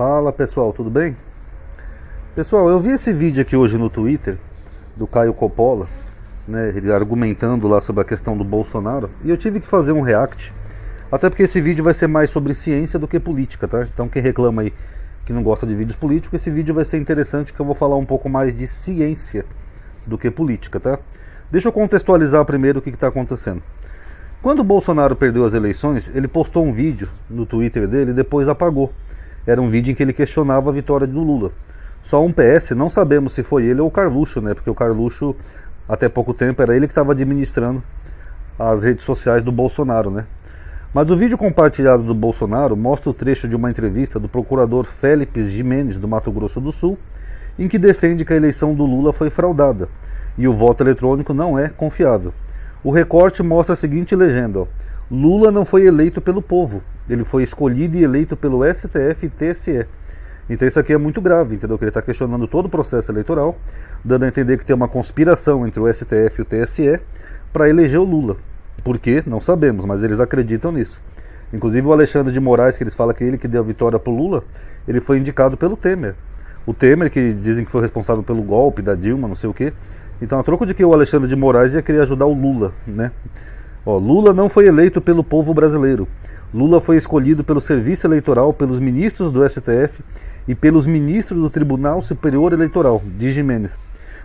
Fala pessoal, tudo bem? Pessoal, eu vi esse vídeo aqui hoje no Twitter do Caio Coppola, né, ele argumentando lá sobre a questão do Bolsonaro, e eu tive que fazer um react, até porque esse vídeo vai ser mais sobre ciência do que política, tá? Então quem reclama aí que não gosta de vídeos políticos, esse vídeo vai ser interessante, que eu vou falar um pouco mais de ciência do que política, tá? Deixa eu contextualizar primeiro o que está acontecendo. Quando o Bolsonaro perdeu as eleições, ele postou um vídeo no Twitter dele e depois apagou. Era um vídeo em que ele questionava a vitória do Lula. Só um PS, não sabemos se foi ele ou o Carluxo, né? Porque o Carluxo, até pouco tempo, era ele que estava administrando as redes sociais do Bolsonaro, né? Mas o vídeo compartilhado do Bolsonaro mostra o trecho de uma entrevista do procurador Félix Jimenez, do Mato Grosso do Sul, em que defende que a eleição do Lula foi fraudada e o voto eletrônico não é confiável. O recorte mostra a seguinte legenda, ó: Lula não foi eleito pelo povo, ele foi escolhido e eleito pelo STF e TSE. Então isso aqui é muito grave, entendeu? Que ele está questionando todo o processo eleitoral, dando a entender que tem uma conspiração entre o STF e o TSE para eleger o Lula. Por quê? Não sabemos, mas eles acreditam nisso. Inclusive o Alexandre de Moraes, que eles falam que ele que deu a vitória para o Lula, ele foi indicado pelo Temer. O Temer, que dizem que foi responsável pelo golpe da Dilma, não sei o quê. Então, a troco de que o Alexandre de Moraes ia querer ajudar o Lula, né? Ó, Lula não foi eleito pelo povo brasileiro. Lula foi escolhido pelo Serviço Eleitoral, pelos ministros do STF e pelos ministros do Tribunal Superior Eleitoral, diz Jimenez.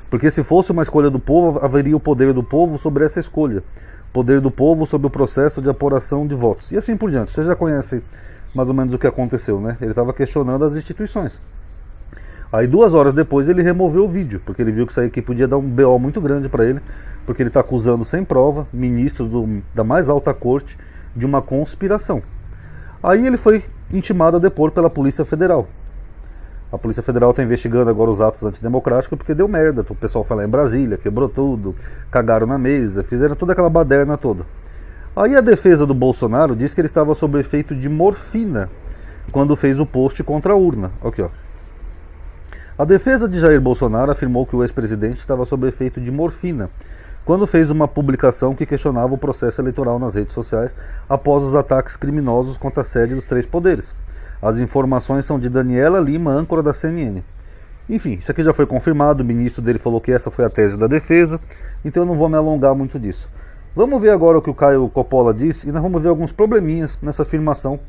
Porque se fosse uma escolha do povo, haveria o poder do povo sobre essa escolha. Poder do povo sobre o processo de apuração de votos. E assim por diante. Você já conhece mais ou menos o que aconteceu, né? Ele estava questionando as instituições. Aí 2 horas depois ele removeu o vídeo, porque ele viu que isso aí aqui podia dar um BO muito grande para ele, porque ele está acusando sem prova ministros da mais alta corte de uma conspiração. Aí ele foi intimado a depor pela Polícia Federal. A Polícia Federal está investigando agora os atos antidemocráticos porque deu merda. O pessoal foi lá em Brasília, quebrou tudo, cagaram na mesa, fizeram toda aquela baderna toda. Aí a defesa do Bolsonaro diz que ele estava sob efeito de morfina quando fez o post contra a urna. Aqui, ó. A defesa de Jair Bolsonaro afirmou que o ex-presidente estava sob efeito de morfina quando fez uma publicação que questionava o processo eleitoral nas redes sociais após os ataques criminosos contra a sede dos 3 poderes. As informações são de Daniela Lima, âncora da CNN. Enfim, isso aqui já foi confirmado, o ministro dele falou que essa foi a tese da defesa, então eu não vou me alongar muito disso. Vamos ver agora o que o Caio Coppola disse e nós vamos ver alguns probleminhas nessa afirmação.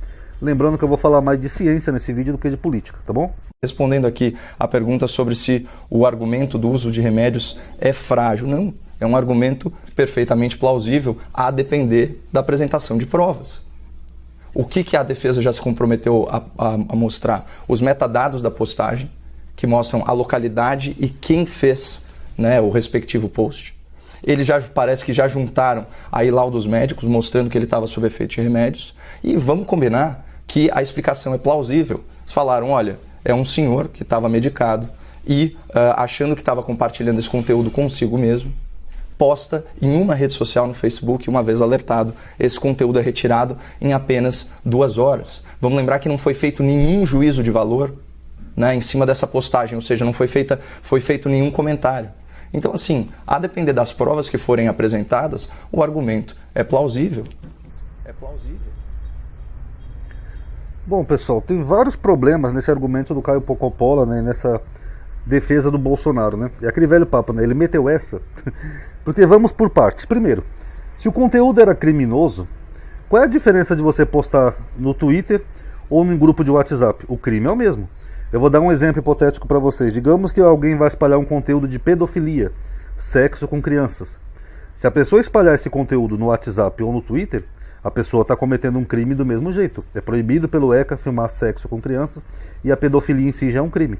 Lembrando que eu vou falar mais de ciência nesse vídeo do que de política, tá bom? Respondendo aqui a pergunta sobre se o argumento do uso de remédios é frágil. Não, é um argumento perfeitamente plausível a depender da apresentação de provas. O que a defesa já se comprometeu a mostrar? Os metadados da postagem, que mostram a localidade e quem fez, né, o respectivo post. Eles já parece que já juntaram aí laudos médicos mostrando que ele estava sob efeito de remédios. E vamos combinar que a explicação é plausível. Eles falaram, olha, é um senhor que estava medicado e achando que estava compartilhando esse conteúdo consigo mesmo, posta em uma rede social no Facebook, uma vez alertado, esse conteúdo é retirado em apenas 2 horas. Vamos lembrar que não foi feito nenhum juízo de valor, né, em cima dessa postagem, ou seja, não foi feito nenhum comentário. Então, assim, a depender das provas que forem apresentadas, o argumento é plausível. É plausível. Bom, pessoal, tem vários problemas nesse argumento do Caio Coppola, né, nessa defesa do Bolsonaro, né? É aquele velho papo, né? Ele meteu essa. Porque vamos por partes. Primeiro, se o conteúdo era criminoso, qual é a diferença de você postar no Twitter ou num grupo de WhatsApp? O crime é o mesmo. Eu vou dar um exemplo hipotético para vocês. Digamos que alguém vai espalhar um conteúdo de pedofilia, sexo com crianças. Se a pessoa espalhar esse conteúdo no WhatsApp ou no Twitter, a pessoa está cometendo um crime do mesmo jeito. É proibido pelo ECA filmar sexo com crianças e a pedofilia em si já é um crime.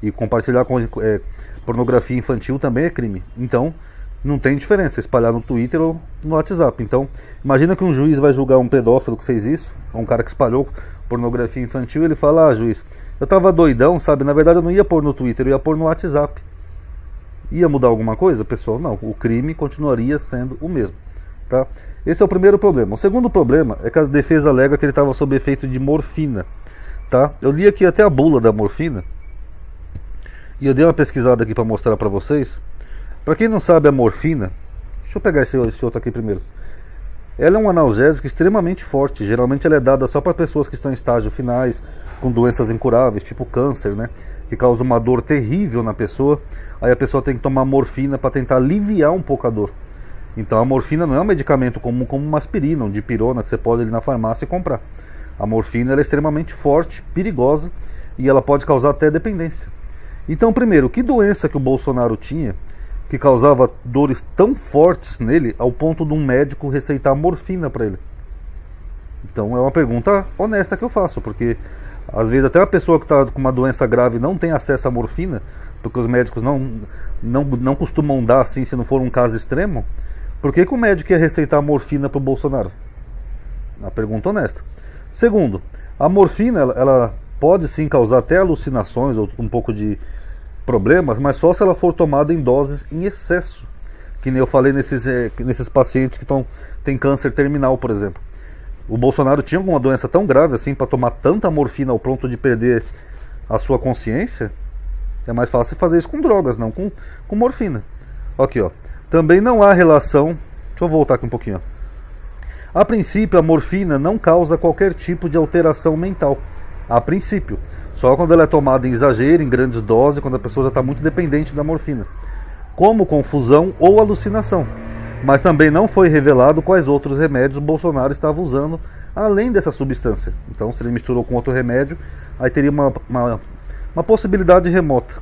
E compartilhar pornografia infantil também é crime. Então, não tem diferença espalhar no Twitter ou no WhatsApp. Então, imagina que um juiz vai julgar um pedófilo que fez isso, um cara que espalhou pornografia infantil, ele fala, ah, juiz, eu tava doidão, sabe? Na verdade eu não ia pôr no Twitter, eu ia pôr no WhatsApp. Ia mudar alguma coisa, pessoal? Não, o crime continuaria sendo o mesmo, tá? Esse é o primeiro problema. O segundo problema é que a defesa alega que ele estava sob efeito de morfina, tá? Eu li aqui até a bula da morfina e eu dei uma pesquisada aqui para mostrar para vocês. Para quem não sabe, a morfina, deixa eu pegar esse outro aqui primeiro. Ela é um analgésico extremamente forte. Geralmente ela é dada só para pessoas que estão em estágios finais, com doenças incuráveis, tipo câncer, né? Que causa uma dor terrível na pessoa. Aí a pessoa tem que tomar morfina para tentar aliviar um pouco a dor. Então a morfina não é um medicamento comum como uma aspirina, um dipirona, que você pode ir na farmácia e comprar. A morfina ela é extremamente forte, perigosa, e ela pode causar até dependência. Então, primeiro, que doença que o Bolsonaro tinha que causava dores tão fortes nele ao ponto de um médico receitar morfina para ele? Então é uma pergunta honesta que eu faço, porque às vezes até a pessoa que está com uma doença grave não tem acesso à morfina, porque os médicos não costumam dar assim se não for um caso extremo. Por que o médico ia receitar morfina para o Bolsonaro? Uma pergunta honesta. Segundo, a morfina ela pode sim causar até alucinações ou um pouco de problemas, mas só se ela for tomada em doses em excesso. Que nem eu falei nesses pacientes que têm câncer terminal, por exemplo. O Bolsonaro tinha alguma doença tão grave assim para tomar tanta morfina ao ponto de perder a sua consciência? É mais fácil fazer isso com drogas, não com morfina. Aqui, ó. Também não há relação... Deixa eu voltar aqui um pouquinho. Ó. A princípio, a morfina não causa qualquer tipo de alteração mental. A princípio. Só quando ela é tomada em exagero, em grandes doses, quando a pessoa já está muito dependente da morfina. Como confusão ou alucinação. Mas também não foi revelado quais outros remédios o Bolsonaro estava usando, além dessa substância. Então, se ele misturou com outro remédio, aí teria uma possibilidade remota.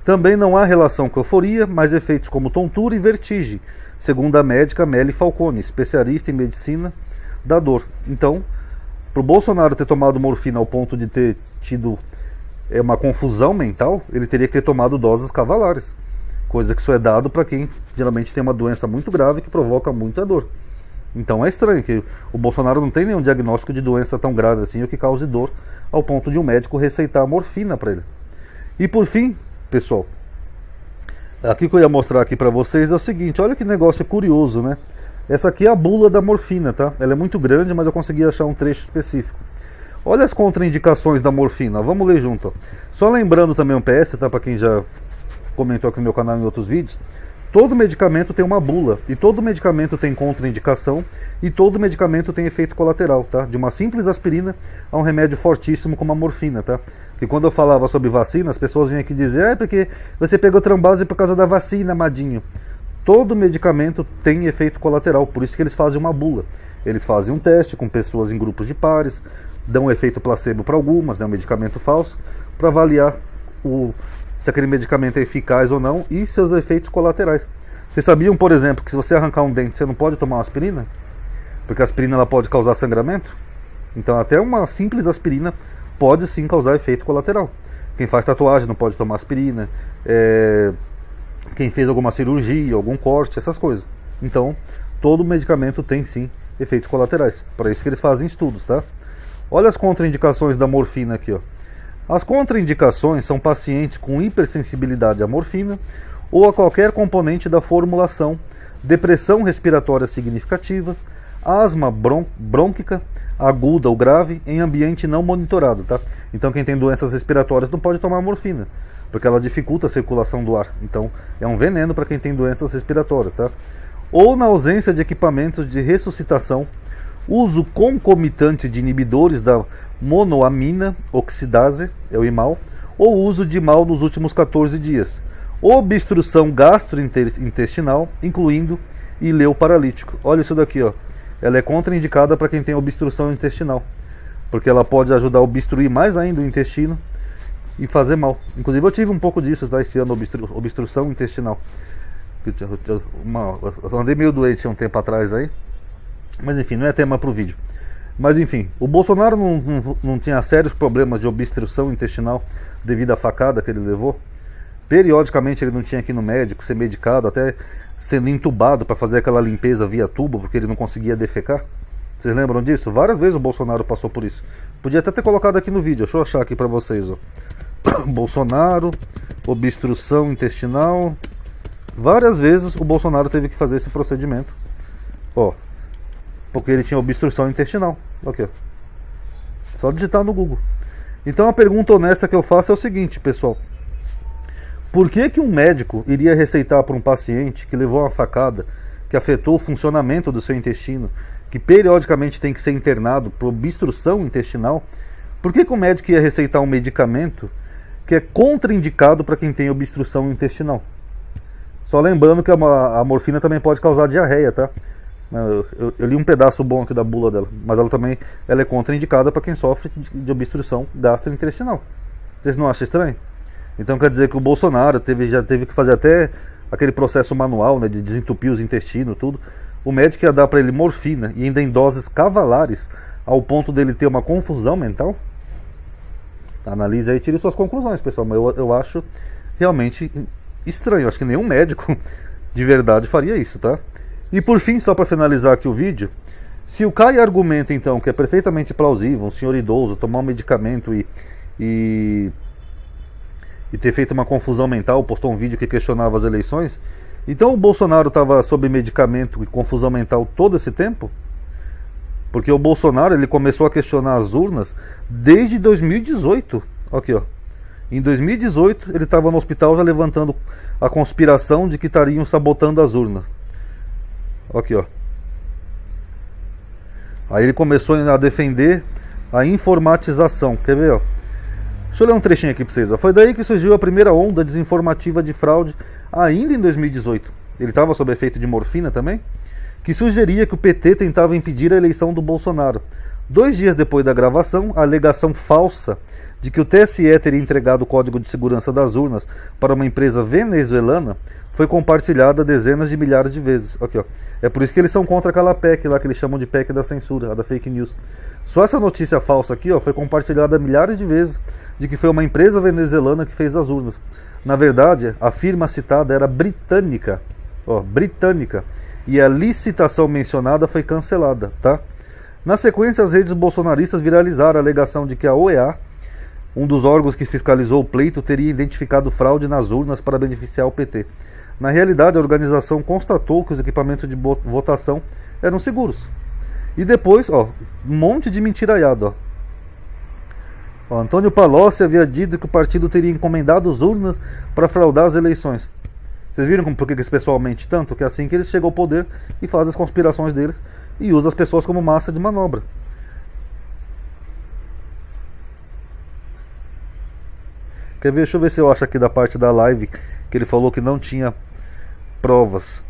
Também não há relação com euforia, mas efeitos como tontura e vertigem, segundo a médica Meli Falcone, especialista em medicina da dor. Então, para o Bolsonaro ter tomado morfina ao ponto de ter tido uma confusão mental, ele teria que ter tomado doses cavalares. Coisa que só é dado para quem geralmente tem uma doença muito grave que provoca muita dor. Então é estranho que o Bolsonaro não tem nenhum diagnóstico de doença tão grave assim, ou que cause dor ao ponto de um médico receitar morfina para ele. E por fim, pessoal, aqui que eu ia mostrar aqui para vocês é o seguinte, olha que negócio curioso, né? Essa aqui é a bula da morfina, tá? Ela é muito grande, mas eu consegui achar um trecho específico. Olha as contraindicações da morfina, vamos ler junto. Ó. Só lembrando também um PS, tá? Para quem já comentou aqui no meu canal em outros vídeos, todo medicamento tem uma bula, e todo medicamento tem contraindicação, e todo medicamento tem efeito colateral, tá? De uma simples aspirina a um remédio fortíssimo como a morfina, tá? Que quando eu falava sobre vacina, as pessoas vinham aqui dizer, porque você pegou trombose por causa da vacina, amadinho. Todo medicamento tem efeito colateral, por isso que eles fazem uma bula. Eles fazem um teste com pessoas em grupos de pares, dão um efeito placebo para algumas, né, um medicamento falso, para avaliar se aquele medicamento é eficaz ou não e seus efeitos colaterais. Vocês sabiam, por exemplo, que se você arrancar um dente, você não pode tomar uma aspirina? Porque a aspirina ela pode causar sangramento? Então até uma simples aspirina pode sim causar efeito colateral. Quem faz tatuagem não pode tomar aspirina, quem fez alguma cirurgia, algum corte, essas coisas. Então, todo medicamento tem sim efeitos colaterais. Para isso que eles fazem estudos, tá? Olha as contraindicações da morfina aqui, ó. As contraindicações são pacientes com hipersensibilidade à morfina ou a qualquer componente da formulação, depressão respiratória significativa, asma brônquica, aguda ou grave, em ambiente não monitorado, tá? Então quem tem doenças respiratórias não pode tomar morfina, porque ela dificulta a circulação do ar. Então é um veneno para quem tem doenças respiratórias, tá? Ou na ausência de equipamentos de ressuscitação, uso concomitante de inibidores da monoamina oxidase, é o IMAL, ou uso de IMAL nos últimos 14 dias. Obstrução gastrointestinal, incluindo ileu paralítico. Olha isso daqui, ó. Ela é contraindicada para quem tem obstrução intestinal, porque ela pode ajudar a obstruir mais ainda o intestino e fazer mal. Inclusive eu tive um pouco disso, tá, esse ano, obstrução intestinal. Eu andei meio doente há um tempo atrás aí, mas enfim, não é tema para o vídeo. Mas enfim, o Bolsonaro não tinha sérios problemas de obstrução intestinal devido à facada que ele levou. Periodicamente ele não tinha que ir no médico, ser medicado, até sendo entubado para fazer aquela limpeza via tubo, porque ele não conseguia defecar. Vocês lembram disso? Várias vezes o Bolsonaro passou por isso. Podia até ter colocado aqui no vídeo, deixa eu achar aqui para vocês, ó. Bolsonaro, obstrução intestinal. Várias vezes o Bolsonaro teve que fazer esse procedimento, ó, porque ele tinha obstrução intestinal. Aqui, ó. Só digitar no Google. Então a pergunta honesta que eu faço é o seguinte, pessoal: por que um médico iria receitar para um paciente que levou uma facada, que afetou o funcionamento do seu intestino, que periodicamente tem que ser internado por obstrução intestinal, por que o médico ia receitar um medicamento que é contraindicado para quem tem obstrução intestinal? Só lembrando que a morfina também pode causar diarreia, tá? Eu li um pedaço bom aqui da bula dela, mas ela é contraindicada para quem sofre de obstrução gastrointestinal. Vocês não acham estranho? Então quer dizer que o Bolsonaro já teve que fazer até aquele processo manual, né, de desentupir os intestinos, tudo. O médico ia dar para ele morfina, e ainda em doses cavalares, ao ponto dele ter uma confusão mental? Analise aí e tire suas conclusões, pessoal. Mas eu acho realmente estranho. Acho que nenhum médico de verdade faria isso, tá? E por fim, só para finalizar aqui o vídeo, se o Caio argumenta então que é perfeitamente plausível um senhor idoso tomar um medicamento e ter feito uma confusão mental, postou um vídeo que questionava as eleições, então o Bolsonaro estava sob medicamento e confusão mental todo esse tempo? Porque o Bolsonaro ele começou a questionar as urnas desde 2018. Aqui, ó. Em 2018 ele estava no hospital já levantando a conspiração de que estariam sabotando as urnas. Aqui, ó. Aí ele começou a defender a informatização. Quer ver, ó? Deixa eu ler um trechinho aqui para vocês. Ó. Foi daí que surgiu a primeira onda desinformativa de fraude, ainda em 2018. Ele estava sob efeito de morfina também, que sugeria que o PT tentava impedir a eleição do Bolsonaro. 2 dias depois da gravação, a alegação falsa de que o TSE teria entregado o código de segurança das urnas para uma empresa venezuelana foi compartilhada dezenas de milhares de vezes. Aqui, ó. É por isso que eles são contra aquela PEC lá que eles chamam de PEC da censura, a da fake news. Só essa notícia falsa aqui, ó, foi compartilhada milhares de vezes de que foi uma empresa venezuelana que fez as urnas. Na verdade, a firma citada era britânica, ó, britânica, e a licitação mencionada foi cancelada, tá? Na sequência, as redes bolsonaristas viralizaram a alegação de que a OEA, um dos órgãos que fiscalizou o pleito, teria identificado fraude nas urnas para beneficiar o PT. Na realidade, a organização constatou que os equipamentos de votação eram seguros. E depois, ó, um monte de mentiraiado, ó. Antônio Palocci havia dito que o partido teria encomendado as urnas para fraudar as eleições. Vocês viram por que esse pessoal mente tanto? Que é assim que eles chegam ao poder e fazem as conspirações deles e usam as pessoas como massa de manobra. Quer ver? Deixa eu ver se eu acho aqui da parte da live que ele falou que não tinha provas.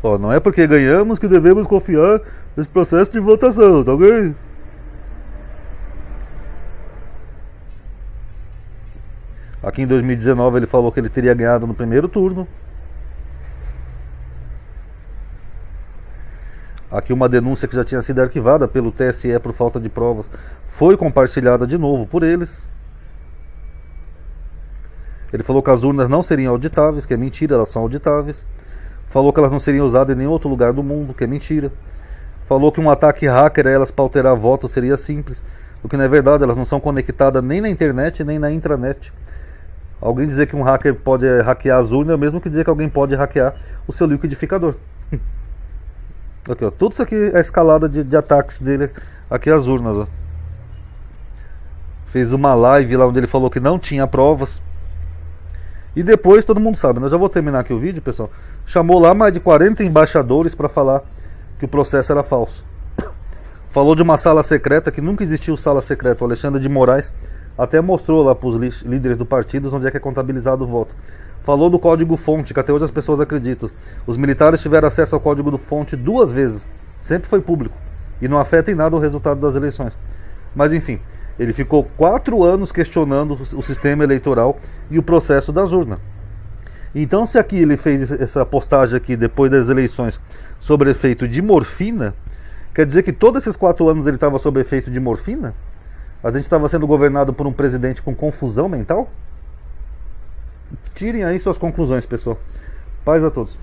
Ó, não é porque ganhamos que devemos confiar nesse processo de votação, tá ok? Aqui em 2019 ele falou que ele teria ganhado no primeiro turno. Aqui uma denúncia que já tinha sido arquivada pelo TSE por falta de provas foi compartilhada de novo por eles. Ele falou que as urnas não seriam auditáveis, que é mentira, elas são auditáveis. Falou que elas não seriam usadas em nenhum outro lugar do mundo, que é mentira. Falou que um ataque hacker a elas para alterar votos seria simples, o que não é verdade, elas não são conectadas nem na internet nem na intranet. Alguém dizer que um hacker pode hackear as urnas é o mesmo que dizer que alguém pode hackear o seu liquidificador. Aqui, ó, tudo isso aqui é a escalada de ataques dele aqui às urnas, ó. Fez uma live lá onde ele falou que não tinha provas. E depois, todo mundo sabe, né? Eu já vou terminar aqui o vídeo, pessoal. Chamou lá mais de 40 embaixadores para falar que o processo era falso. Falou de uma sala secreta, que nunca existiu sala secreta. O Alexandre de Moraes até mostrou lá para os líderes do partido onde é que é contabilizado o voto. Falou do código-fonte, que até hoje as pessoas acreditam. Os militares tiveram acesso ao código-fonte 2 vezes. Sempre foi público. E não afeta em nada o resultado das eleições. Mas enfim, ele ficou 4 anos questionando o sistema eleitoral e o processo das urnas. Então, se aqui ele fez essa postagem aqui depois das eleições sobre efeito de morfina, quer dizer que todos esses 4 anos ele estava sob efeito de morfina? A gente estava sendo governado por um presidente com confusão mental? Tirem aí suas conclusões, pessoal. Paz a todos.